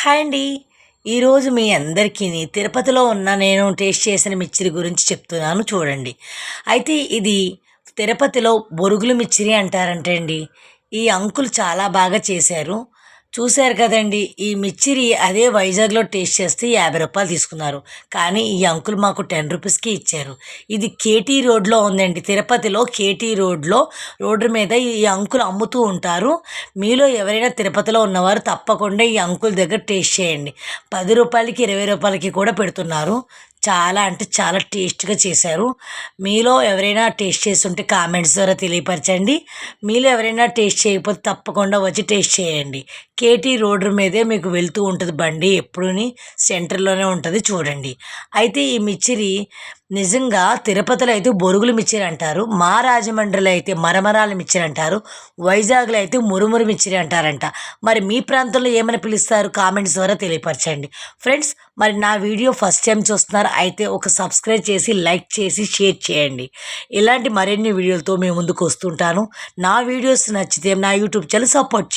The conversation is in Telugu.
హాయ్ అండి. ఈరోజు మీ అందరికీ తిరుపతిలో ఉన్న నేను టేస్ట్ చేసిన మిక్చర్ గురించి చెప్తున్నాను చూడండి. అయితే ఇది తిరుపతిలో బొరుగులు మిక్చరి అంటారంట అండి. ఈ అంకుల్ చాలా బాగా చేశారు. చూశారు కదండీ! ఈ మిక్చరి అదే వైజాగ్‌లో టేస్ట్ చేస్తే రూ. 50 తీసుకున్నారు. కానీ ఈ అంకుల్ మాకు రూ. 10కి ఇచ్చారు. ఇది కేటీ రోడ్‌లో ఉందండి. తిరుపతిలో కేటీ రోడ్డు మీద ఈ అంకుల్ అమ్ముతూ ఉంటారు. మీలో ఎవరైనా తిరుపతిలో ఉన్నవారు తప్పకుండా ఈ అంకుల్ దగ్గర టేస్ట్ చేయండి. రూ. 10కి, రూ. 20కి కూడా పెడుతున్నారు. చాలా అంటే చాలా టేస్ట్‌గా చేశారు. మీలో ఎవరైనా టేస్ట్ చేసుంటే కామెంట్స్ ద్వారా తెలియపరచండి. మీలో ఎవరైనా టేస్ట్ చేయకపోతే తప్పకుండా వచ్చి టేస్ట్ చేయండి. కేటీ రోడ్డు మీదే మీకు వెళ్తూ ఉంటుంది బండి ఎప్పుడూని సెంటర్‌లోనే ఉంటది చూడండి. అయితే ఈ మిక్చరి నిజంగా తిరుపతిలో అయితే బొరుగులు మిక్చరి అంటారు. మా రాజమండ్రిలో అయితే మరమరాల మిక్చరి అంటారు. వైజాగ్‌లో అయితే మురుమురు మిక్చరి అంటారంట. మరి మీ ప్రాంతంలో ఏమని పిలుస్తారు? కామెంట్స్ ద్వారా తెలియపరచండి. ఫ్రెండ్స్, మరి నా వీడియో ఫస్ట్ టైం చూస్తున్నారు అయితే ఒక సబ్స్క్రైబ్ చేసి, లైక్ చేసి, షేర్ చేయండి. ఇలాంటి మరిన్ని వీడియోలతో మీ ముందుకు వస్తుంటాను. నా వీడియోస్ నచ్చితే నా యూట్యూబ్ ఛానల్ సపోర్ట్ చేయండి.